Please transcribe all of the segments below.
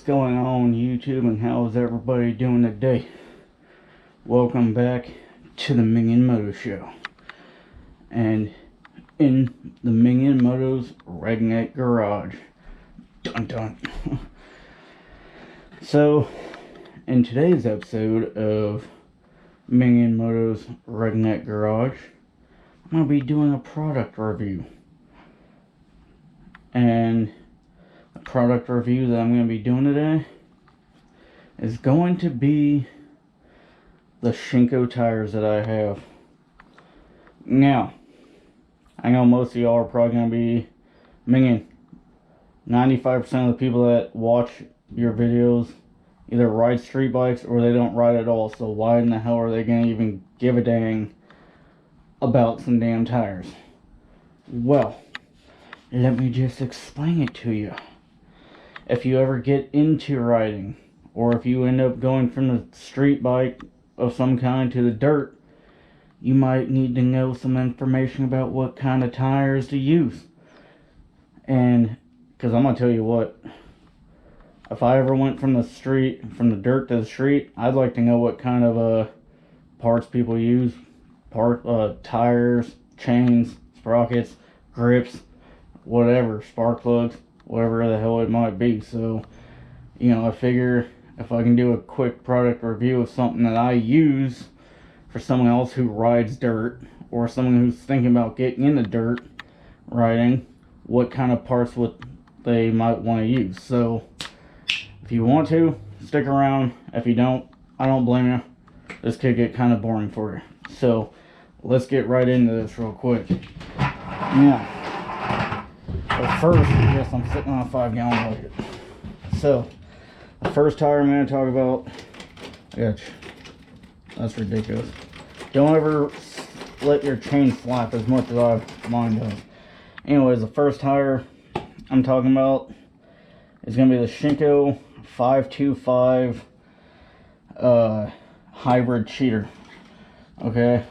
going on YouTube, and how's everybody doing today? Welcome back to the Ming & Moto Show. And in the Ming & Moto's Redneck Garage. Dun dun. So, in today's episode of Ming & Moto's Redneck Garage, I'm going to be doing a product review. And the product review that I'm going to be doing today is going to be the Shinko tires that I have. Now, I know most of y'all are probably going to be minging. 95% of the people that watch your videos either ride street bikes or they don't ride at all. So why in the hell are they going to even give a dang about some damn tires? Well, let me just explain it to you. If you ever get into riding, or if you end up going from the street bike of some kind to the dirt, you might need to know some information about what kind of tires to use. And, because I'm going to tell you what, if I ever went from the dirt to the street, I'd like to know what kind of parts people use. Tires, chains, sprockets, grips, whatever, spark plugs, whatever the hell it might be. So, I figure if I can do a quick product review of something that I use for someone else who rides dirt, or someone who's thinking about getting into dirt riding, what kind of parts they might want to use. So, if you want to, stick around. If you don't, I don't blame you. This could get kind of boring for you. So, let's get right into this real quick. Now, but first, yes, I'm sitting on a 5-gallon bucket. So, the first tire I'm going to talk about, that's ridiculous. Don't ever let your chain slap as much as mine does. Anyways, the first tire I'm talking about is going to be the Shinko 525 Hybrid Cheater. Okay?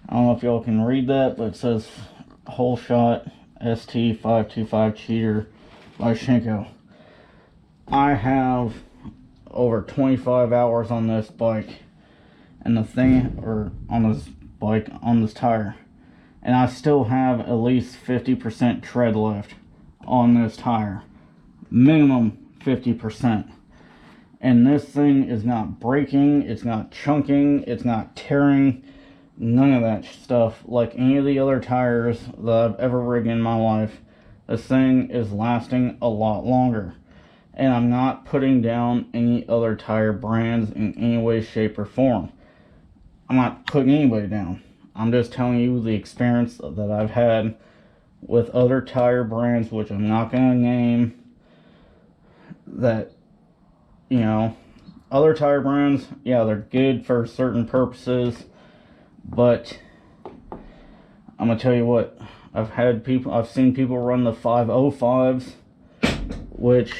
I don't know if y'all can read that, but it says Whole Shot ST525 Cheater by Shinko. I have over 25 hours on this bike and on this tire, and I still have at least 50% tread left on this tire, minimum 50%. And this thing is not breaking, it's not chunking, it's not tearing, none of that stuff like any of the other tires that I've ever ridden in my life. This thing is lasting a lot longer. And I'm not putting down any other tire brands in any way, shape, or form. I'm not putting anybody down. I'm just telling you the experience that I've had with other tire brands, which I'm not going to name. That, other tire brands, yeah, they're good for certain purposes. But I'm going to tell you what, I've seen people run the 505s, which,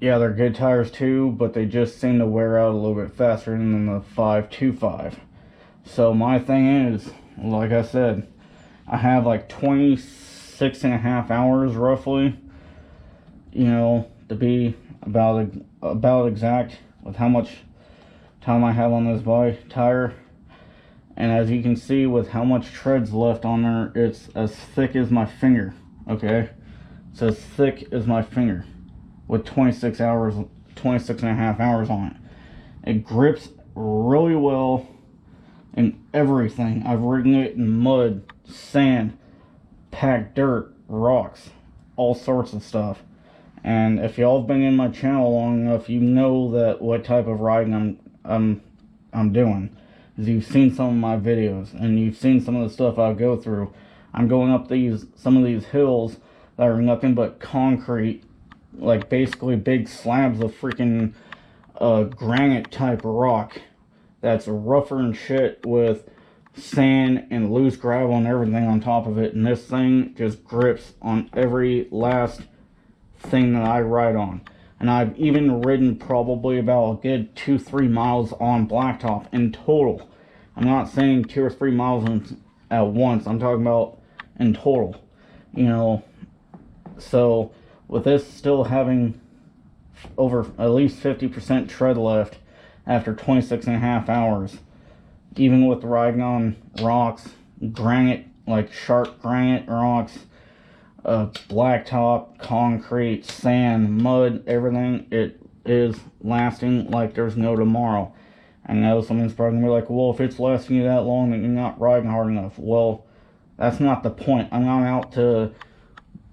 yeah, they're good tires too, but they just seem to wear out a little bit faster than the 525. So my thing is, like I said, I have like 26 and a half hours roughly, to be about exact with how much time I have on this tire. And as you can see, with how much tread's left on there, it's as thick as my finger. Okay, it's as thick as my finger with 26 and a half hours on it. It grips really well in everything. I've ridden it in mud, sand, packed dirt, rocks, all sorts of stuff. And if y'all have been in my channel long enough, you know that what type of riding I'm doing. You've seen some of my videos, and you've seen some of the stuff I go through. I'm going up some of these hills that are nothing but concrete, like basically big slabs of freaking granite type rock that's rougher than shit, with sand and loose gravel and everything on top of it. And this thing just grips on every last thing that I ride on. And I've even ridden probably about a good 2-3 miles on blacktop in total. I'm not saying 2 or 3 miles at once. I'm talking about in total. So with this still having over at least 50% tread left after 26.5 hours, even with riding on rocks, granite, like sharp granite rocks, blacktop, concrete, sand, mud, everything, it is lasting like there's no tomorrow. I know someone's probably gonna be like, well, if it's lasting you that long, then you're not riding hard enough. Well, that's not the point. I'm not out to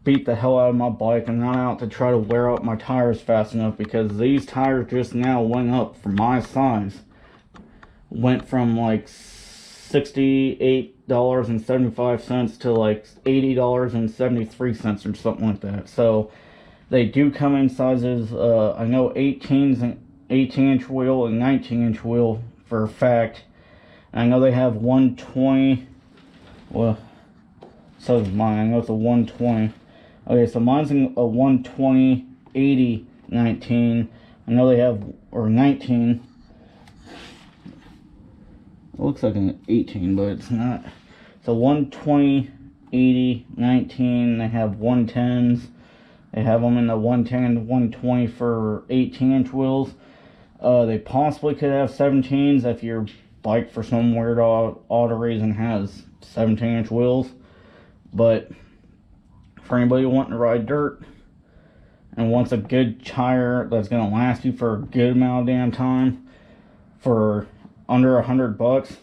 beat the hell out of my bike. I'm not out to try to wear out my tires fast enough, because these tires just now went up for my size. Went from like $68.75 to like $80.73 or something like that. So they do come in sizes, I know 18-inch wheel and 19-inch wheel for a fact. And I know they have 120, well, so is mine. I know it's a 120. Okay, so mine's a 120, 80, 19. I know they have, or 19. It looks like an 18, but it's not. So 120, 80, 19. They have 110s. They have them in the 110 to 120 for 18-inch wheels. They possibly could have 17s if your bike, for some weird odd reason, has 17-inch wheels. But for anybody wanting to ride dirt and wants a good tire that's going to last you for a good amount of damn time for under $100,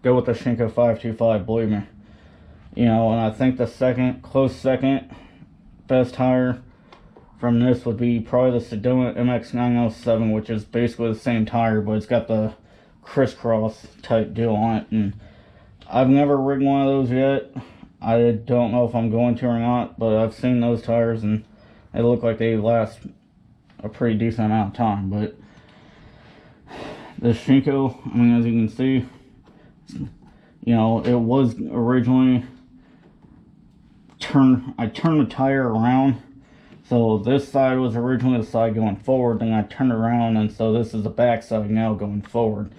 go with the Shinko 525, believe me. You know, and I think the close second best tire from this would be probably the Sedona MX907, which is basically the same tire, but it's got the crisscross type deal on it. And I've never rigged one of those yet. I don't know if I'm going to or not, but I've seen those tires and they look like they last a pretty decent amount of time. But the Shinko, I mean, as you can see, you know, it was originally I turned the tire around. So this side was originally the side going forward, then I turned around, and so this is the back side now going forward.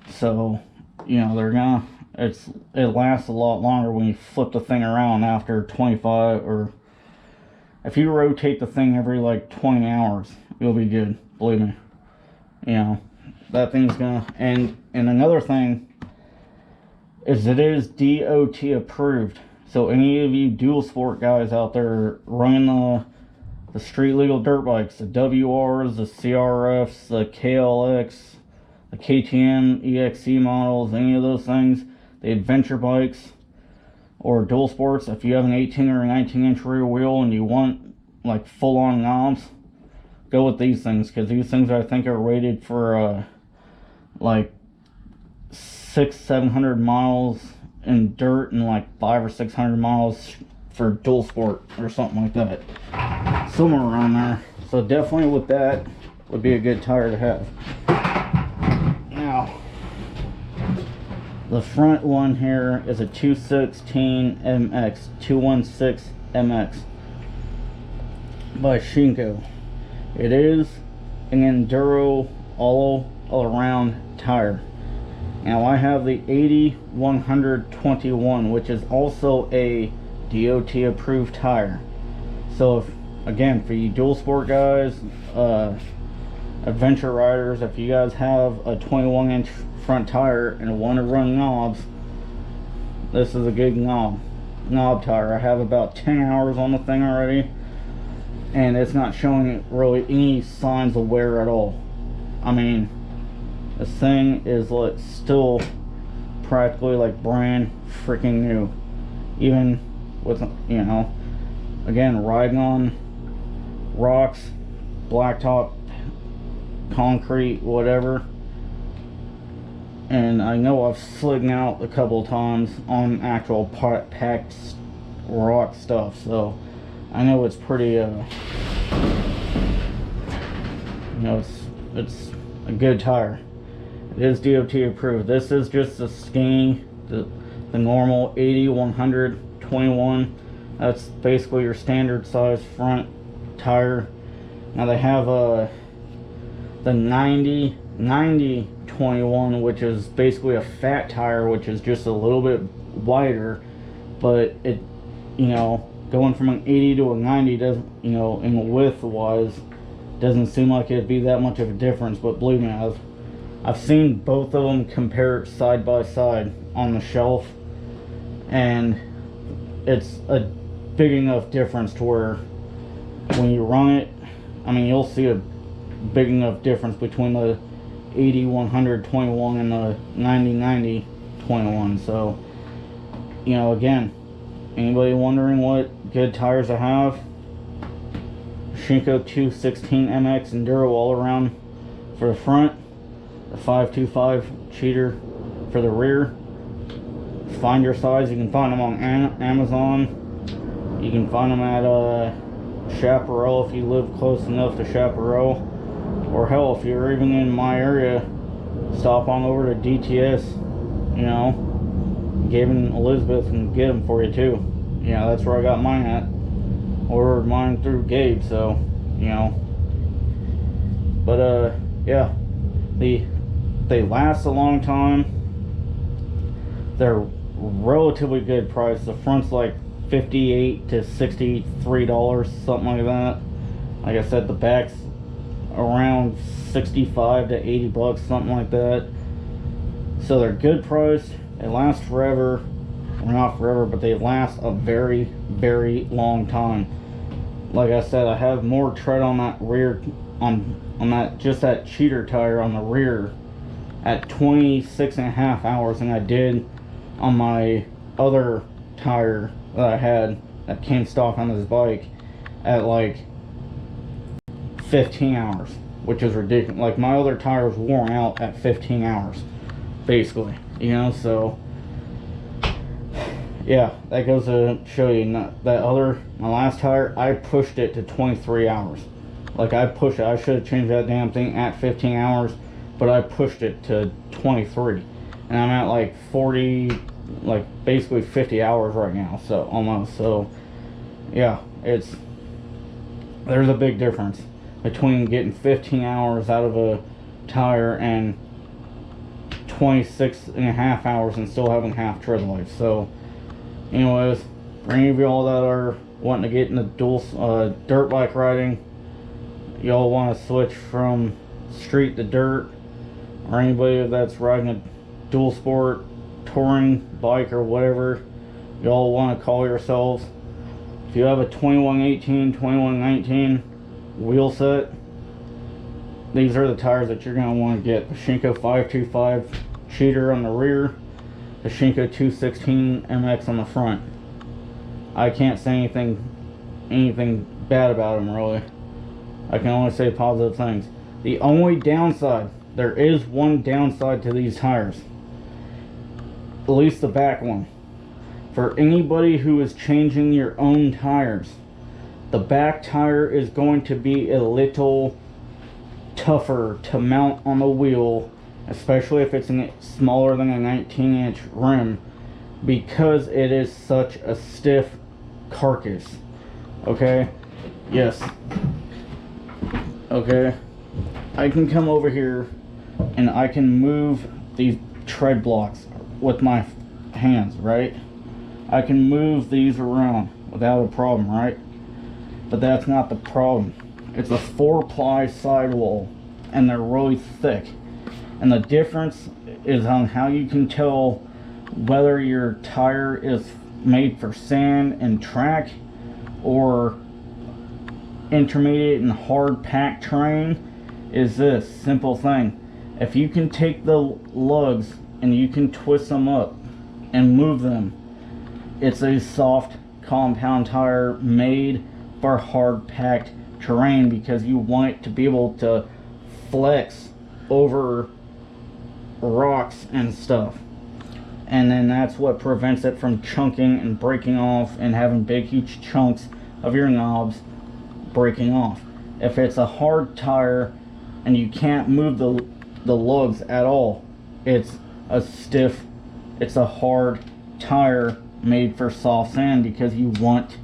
So, you know, it lasts a lot longer when you flip the thing around after 25, or if you rotate the thing every like 20 hours, you'll be good, believe me. You know, that thing's gonna, and another thing is it is DOT approved. So any of you dual sport guys out there running the street legal dirt bikes, the WRs, the CRFs, the KLX, the KTM, EXC models, any of those things, the adventure bikes, or dual sports, if you have an 18 or a 19-inch rear wheel and you want like full-on knobs, go with these things, because these things I think are rated for like 600-700 miles in dirt and like 500 or 600 miles for dual sport or something like that, somewhere around there. So definitely with that would be a good tire to have. Now the front one here is a 216 MX, 216 MX by Shinko. It is an enduro all around tire. Now I have the 80-121, which is also a DOT approved tire. So if, again, for you dual sport guys, adventure riders, if you guys have a 21-inch front tire and want to run knobs, this is a good knob tire. I have about 10 hours on the thing already, and it's not showing really any signs of wear at all. I mean, this thing is like still practically like brand freaking new, even with, you know, again, riding on rocks, blacktop, concrete, whatever. And I know I've slid out a couple of times on actual packed rock stuff, so I know it's pretty you know, it's a good tire. It is DOT approved. This is just the skinny, the normal 80-121. That's basically your standard size front tire. Now they have the 90-21, which is basically a fat tire, which is just a little bit wider, but it, you know, going from an 80 to a 90 doesn't, you know, in width wise, doesn't seem like it'd be that much of a difference. But believe me, I've seen both of them compared side by side on the shelf, and it's a big enough difference to where when you run it, I mean, you'll see a big enough difference between the 80-100 21 and the 90-90 21. So, you know, again, anybody wondering what good tires I have? Shinko 216 MX Enduro all around for the front, the 525 cheater for the rear. Find your size. You can find them on Amazon. You can find them at Chaparral if you live close enough to Chaparral. Or hell, if you're even in my area, stop on over to DTS, you know, Gabe Elizabeth can get them for you too. Yeah, that's where I got mine at. Ordered mine through Gabe, so, you know. But, yeah, they last a long time. They're relatively good price. The front's like $58 to $63, something like that. Like I said, the back's around 65 to 80 bucks, something like that. So they're good priced. They last forever. Well, not forever, but they last a very, very long time. Like I said, I have more tread on that rear, on that, just that cheater tire on the rear at 26.5 hours than I did on my other tire that I had that came stock on this bike at like 15 hours, which is ridiculous. Like, my other tire was worn out at 15 hours, basically, you know. So yeah, that goes to show you, my last tire, I pushed it to 23 hours. Like, I pushed it. I should have changed that damn thing at 15 hours, but I pushed it to 23. And I'm at like 40, like basically 50 hours right now, so almost. So yeah, there's a big difference between getting 15 hours out of a tire and 26.5 hours and still having half tread life. So anyways, for any of y'all that are wanting to get into dirt bike riding, y'all want to switch from street to dirt, or anybody that's riding a dual sport touring bike or whatever y'all want to call yourselves, if you have a 2118, 2119 wheel set, these are the tires that you're going to want to get. The Shinko 525 cheater on the rear, the Shinko 216 MX on the front. I can't say anything bad about them, really. I can only say positive things. The only downside, there is one downside to these tires, at least the back one. For anybody who is changing your own tires, the back tire is going to be a little tougher to mount on the wheel, especially if it's smaller than a 19-inch rim, because it is such a stiff carcass. Okay? Yes. Okay? I can come over here and I can move these tread blocks with my hands, right? I can move these around without a problem, right? But that's not the problem. It's a 4-ply sidewall, and they're really thick. And the difference is on how you can tell whether your tire is made for sand and track or intermediate and hard packed terrain is this simple thing. If you can take the lugs and you can twist them up and move them, it's a soft compound tire made for hard packed terrain, because you want it to be able to flex over rocks and stuff. And then that's what prevents it from chunking and breaking off and having big huge chunks of your knobs breaking off. If it's a hard tire and you can't move the lugs at all, it's a hard tire made for soft sand, because you want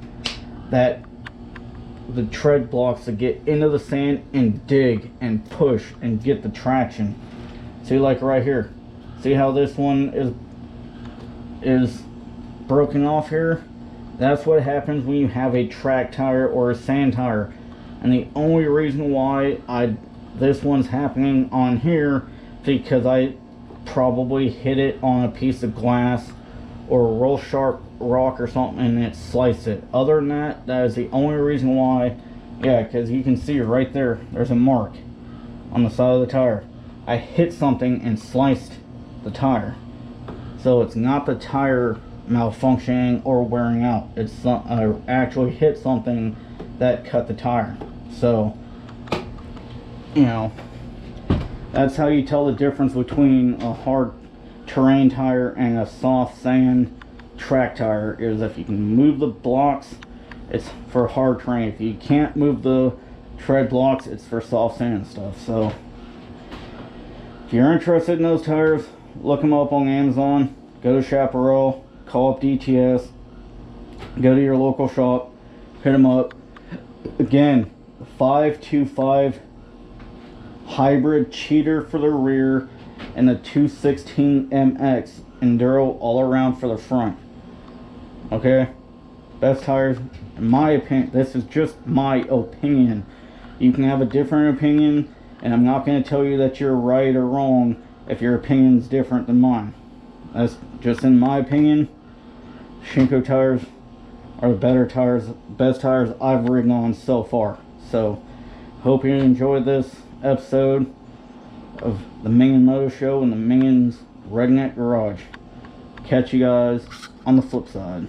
the tread blocks to get into the sand and dig and push and get the traction. See, like right here, see how this one is broken off here? That's what happens when you have a track tire or a sand tire. And the only reason why this one's happening on here is because I probably hit it on a piece of glass or a real sharp rock or something and it sliced it. Other than that, that is the only reason why. Yeah, because you can see right there, there's a mark on the side of the tire. I hit something and sliced the tire. So it's not the tire malfunctioning or wearing out. It's I actually hit something that cut the tire. So, you know, that's how you tell the difference between a hard terrain tire and a soft sand track tire, is if you can move the blocks, it's for hard terrain. If you can't move the tread blocks, it's for soft sand stuff. So if you're interested in those tires, look them up on Amazon. Go to Chaparral, call up DTS, go to your local shop, hit them up. Again, 525 hybrid cheater for the rear and the 216 MX Enduro all around for the front. Okay, best tires in my opinion. This is just my opinion. You can have a different opinion, and I'm not going to tell you that you're right or wrong if your opinion's different than mine. That's just in my opinion. Shinko tires are the better tires, best tires I've ridden on so far. So hope you enjoyed this episode of the Minion Moto Show and the Minions Redneck Garage. Catch you guys on the flip side.